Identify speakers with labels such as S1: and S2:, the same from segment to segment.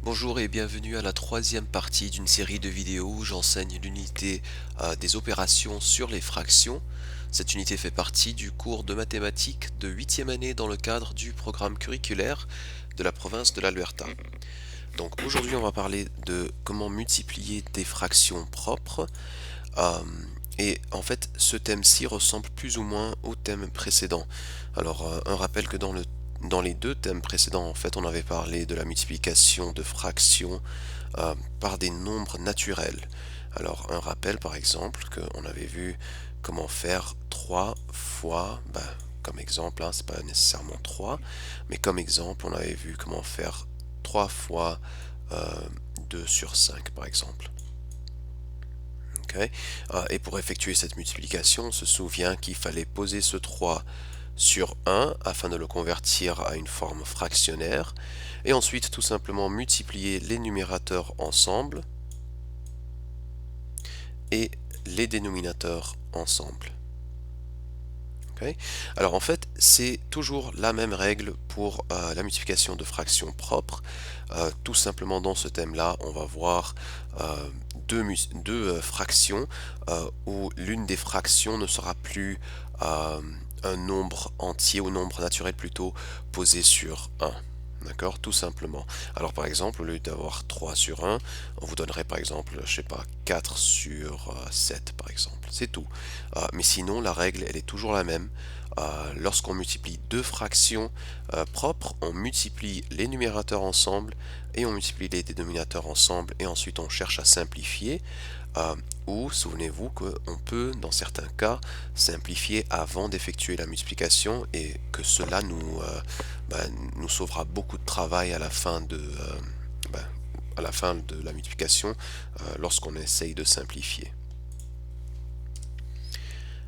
S1: Bonjour et bienvenue à la troisième partie d'une série de vidéos où j'enseigne l'unité des opérations sur les fractions. Cette unité fait partie du cours de mathématiques de 8e année dans le cadre du programme curriculaire de la province de l'Alberta. Donc aujourd'hui on va parler de comment multiplier des fractions propres. Euh, et en fait ce thème-ci ressemble plus ou moins au thème précédent. Alors un rappel que dans les deux thèmes précédents, en fait, on avait parlé de la multiplication de fractions par des nombres naturels. Alors, un rappel, par exemple, qu'on avait vu comment faire 3 fois, comme exemple, hein, c'est pas nécessairement 3, mais comme exemple, on avait vu comment faire 3 fois 2 sur 5, par exemple. Okay. Et pour effectuer cette multiplication, on se souvient qu'il fallait poser ce 3 sur 1 afin de le convertir à une forme fractionnaire et ensuite tout simplement multiplier les numérateurs ensemble et les dénominateurs ensemble. Okay. Alors en fait c'est toujours la même règle pour la multiplication de fractions propres. Tout simplement dans ce thème là on va voir deux fractions où l'une des fractions ne sera plus un nombre entier ou nombre naturel plutôt posé sur 1. D'accord, tout simplement. Alors par exemple, au lieu d'avoir 3 sur 1, on vous donnerait par exemple, je sais pas, 4 sur 7 par exemple. C'est tout. Mais sinon, la règle, elle est toujours la même. Lorsqu'on multiplie deux fractions propres, on multiplie les numérateurs ensemble et on multiplie les dénominateurs ensemble et ensuite on cherche à simplifier. Ou souvenez-vous qu'on peut, dans certains cas, simplifier avant d'effectuer la multiplication et que cela nous sauvera beaucoup de travail à la fin de la multiplication lorsqu'on essaye de simplifier.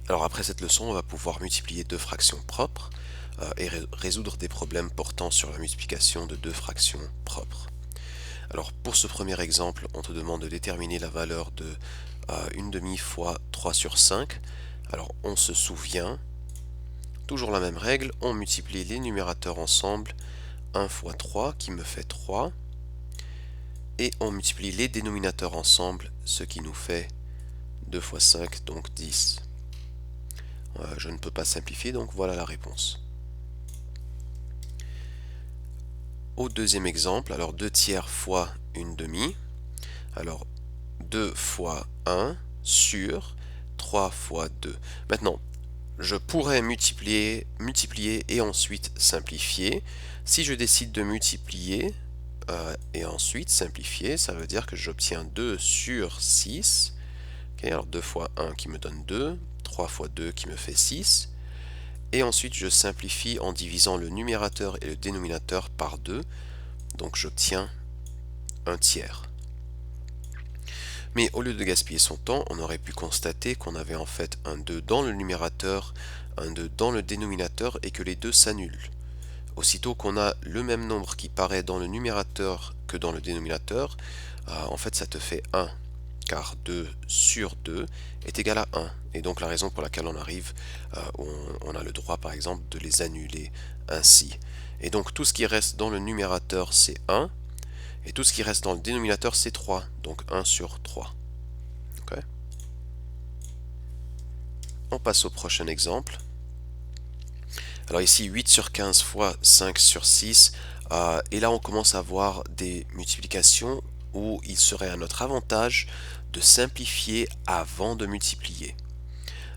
S1: Alors après cette leçon, on va pouvoir multiplier deux fractions propres et résoudre des problèmes portant sur la multiplication de deux fractions propres. Alors pour ce premier exemple, on te demande de déterminer la valeur de 1/2 fois 3 sur 5. Alors on se souvient, toujours la même règle, on multiplie les numérateurs ensemble, 1 fois 3 qui me fait 3, et on multiplie les dénominateurs ensemble, ce qui nous fait 2 fois 5, donc 10. Je ne peux pas simplifier, donc voilà la réponse. Au deuxième exemple, alors 2 tiers fois 1/2, alors 2 fois 1 sur 3 fois 2. Maintenant, je pourrais multiplier et ensuite simplifier. Si je décide de multiplier et ensuite simplifier, ça veut dire que j'obtiens 2 sur 6. Okay, alors 2 fois 1 qui me donne 2, 3 fois 2 qui me fait 6. Et ensuite je simplifie en divisant le numérateur et le dénominateur par 2. Donc j'obtiens 1 tiers. Mais au lieu de gaspiller son temps, on aurait pu constater qu'on avait en fait un 2 dans le numérateur, un 2 dans le dénominateur et que les deux s'annulent. Aussitôt qu'on a le même nombre qui paraît dans le numérateur que dans le dénominateur, en fait ça te fait 1, car 2 sur 2 est égal à 1. Et donc la raison pour laquelle on arrive, on a le droit par exemple de les annuler ainsi. Et donc tout ce qui reste dans le numérateur c'est 1, et tout ce qui reste dans le dénominateur c'est 3, donc 1 sur 3. Okay. On passe au prochain exemple. Alors ici 8 sur 15 fois 5 sur 6, et là on commence à voir des multiplications où il serait à notre avantage de simplifier avant de multiplier.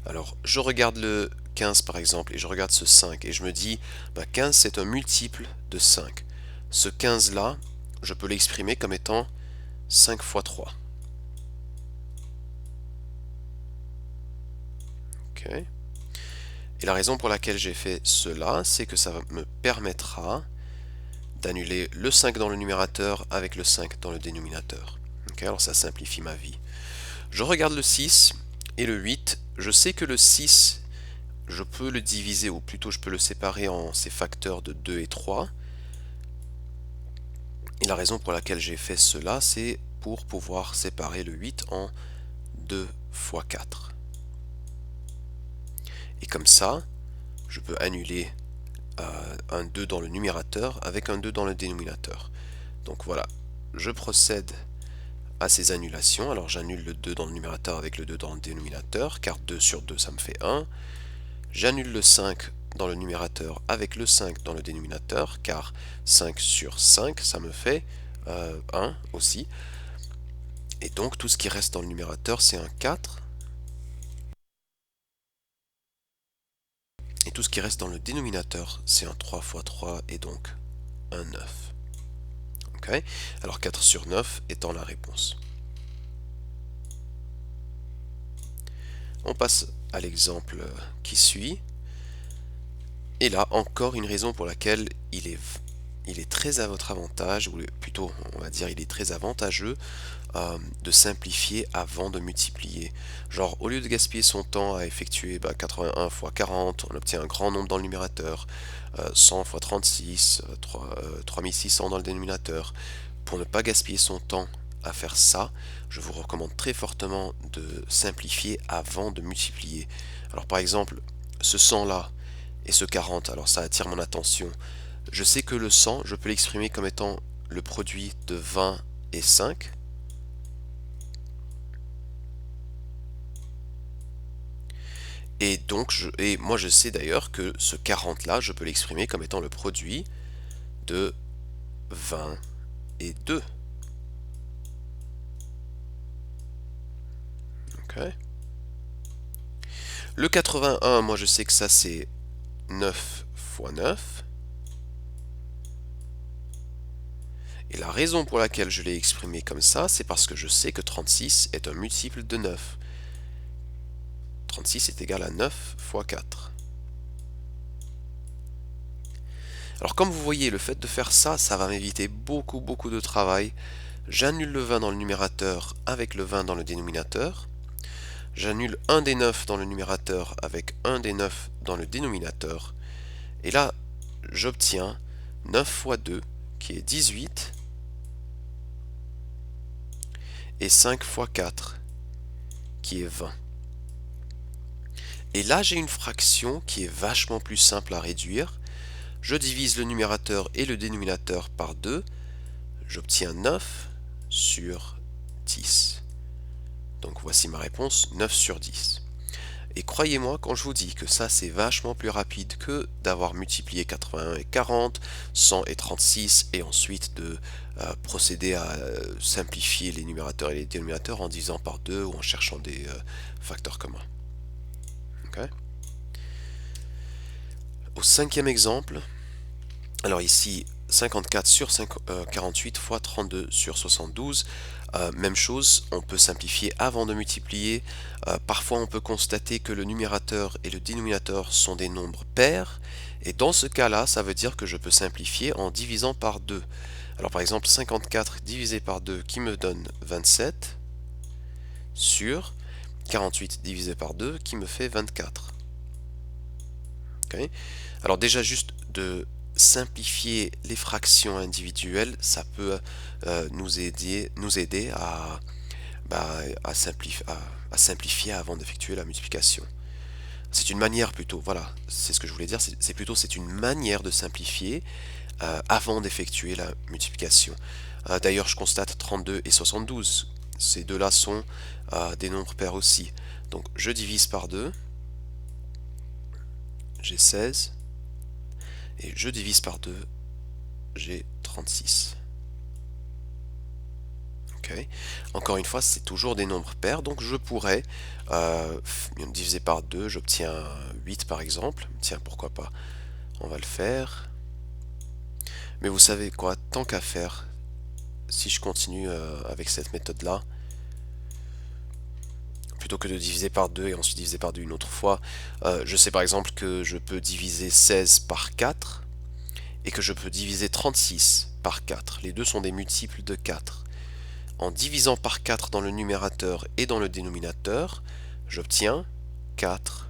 S1: Alors je regarde le 15 par exemple et je regarde ce 5 et je me dis 15 c'est un multiple de 5. Ce 15 là, je peux l'exprimer comme étant 5 fois 3. Okay. Et la raison pour laquelle j'ai fait cela, c'est que ça me permettra d'annuler le 5 dans le numérateur avec le 5 dans le dénominateur. Okay, alors ça simplifie ma vie. Je regarde le 6 et le 8. Je sais que le 6, je peux le diviser, ou plutôt je peux le séparer en ses facteurs de 2 et 3. Et la raison pour laquelle j'ai fait cela, c'est pour pouvoir séparer le 8 en 2 fois 4. Et comme ça, je peux annuler un 2 dans le numérateur avec un 2 dans le dénominateur. Donc voilà, je procède à ces annulations. Alors j'annule le 2 dans le numérateur avec le 2 dans le dénominateur, car 2 sur 2 ça me fait 1. J'annule le 5 dans le numérateur avec le 5 dans le dénominateur, car 5 sur 5 ça me fait 1 aussi. Et donc tout ce qui reste dans le numérateur c'est un 4. Et tout ce qui reste dans le dénominateur c'est un 3 fois 3 et donc un 9. Ok. Alors 4 sur 9 étant la réponse. On passe à l'exemple qui suit. Et là, encore une raison pour laquelle il est très à votre avantage, ou plutôt, on va dire, il est très avantageux de simplifier avant de multiplier. Genre, au lieu de gaspiller son temps à effectuer 81 fois 40, on obtient un grand nombre dans le numérateur, 100 fois 36, 3600 dans le dénominateur. Pour ne pas gaspiller son temps à faire ça, je vous recommande très fortement de simplifier avant de multiplier. Alors par exemple, ce 100 là et ce 40, alors ça attire mon attention. Je sais que le 100, je peux l'exprimer comme étant le produit de 20 et 5. Et donc, moi je sais d'ailleurs que ce 40 là, je peux l'exprimer comme étant le produit de 20 et 2. Ok. Le 81, moi je sais que ça c'est 9 fois 9. Et la raison pour laquelle je l'ai exprimé comme ça, c'est parce que je sais que 36 est un multiple de 9. 36 est égal à 9 fois 4. Alors comme vous voyez, le fait de faire ça, ça va m'éviter beaucoup de travail. J'annule le 20 dans le numérateur avec le 20 dans le dénominateur. J'annule un des 9 dans le numérateur avec un des 9 dans le dénominateur. Et là, j'obtiens 9 fois 2, qui est 18, et 5 fois 4, qui est 20. Et là, j'ai une fraction qui est vachement plus simple à réduire. Je divise le numérateur et le dénominateur par 2. J'obtiens 9 sur 10. Donc voici ma réponse, 9 sur 10. Et croyez-moi quand je vous dis que ça c'est vachement plus rapide que d'avoir multiplié 81 et 40, 100 et 36 et ensuite de procéder à simplifier les numérateurs et les dénominateurs en divisant par 2 ou en cherchant des facteurs communs. Okay. Au cinquième exemple, alors ici 54 sur 48 fois 32 sur 72, même chose, on peut simplifier avant de multiplier. Parfois on peut constater que le numérateur et le dénominateur sont des nombres pairs, et dans ce cas-là, ça veut dire que je peux simplifier en divisant par 2. Alors par exemple 54 divisé par 2 qui me donne 27 sur 48 divisé par 2 qui me fait 24. Okay. Alors déjà juste de simplifier les fractions individuelles, ça peut nous aider à simplifier avant d'effectuer la multiplication. C'est une manière plutôt, voilà, c'est ce que je voulais dire, c'est une manière de simplifier avant d'effectuer la multiplication. D'ailleurs, je constate 32 et 72, ces deux-là sont des nombres pairs aussi. Donc je divise par 2, j'ai 16, et je divise par 2, j'ai 36. Okay. Encore une fois, c'est toujours des nombres pairs, donc je pourrais diviser par 2, j'obtiens 8 par exemple. Tiens, pourquoi pas, on va le faire. Mais vous savez quoi, tant qu'à faire, si je continue avec cette méthode-là, plutôt que de diviser par 2 et ensuite diviser par 2 une autre fois, je sais par exemple que je peux diviser 16 par 4 et que je peux diviser 36 par 4. Les deux sont des multiples de 4. En divisant par 4 dans le numérateur et dans le dénominateur, j'obtiens 4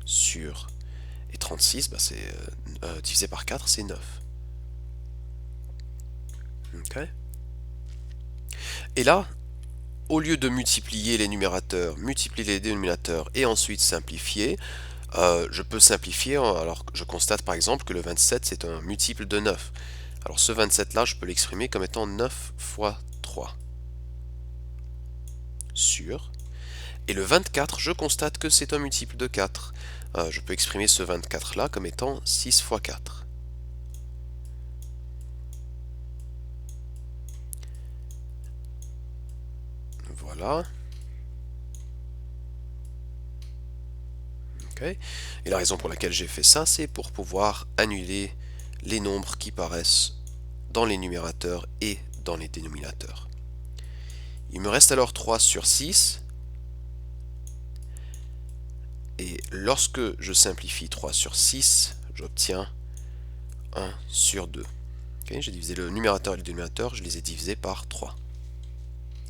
S1: sur... Et 36, divisé par 4, c'est 9. Okay. Et là, au lieu de multiplier les numérateurs, multiplier les dénominateurs et ensuite simplifier, je peux simplifier, alors je constate par exemple que le 27 c'est un multiple de 9. Alors ce 27 là, je peux l'exprimer comme étant 9 fois 3 sur... Et le 24, je constate que c'est un multiple de 4. Je peux exprimer ce 24 là comme étant 6 fois 4. Voilà. Okay. Et la raison pour laquelle j'ai fait ça, c'est pour pouvoir annuler les nombres qui paraissent dans les numérateurs et dans les dénominateurs. Il me reste alors 3 sur 6. Et lorsque je simplifie 3 sur 6, j'obtiens 1 sur 2. Okay, j'ai divisé le numérateur et le dénominateur, je les ai divisés par 3.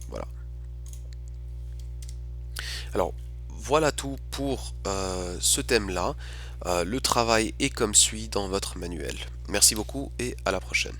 S1: Voilà. Alors, voilà tout pour ce thème-là. Le travail est comme suit dans votre manuel. Merci beaucoup et à la prochaine.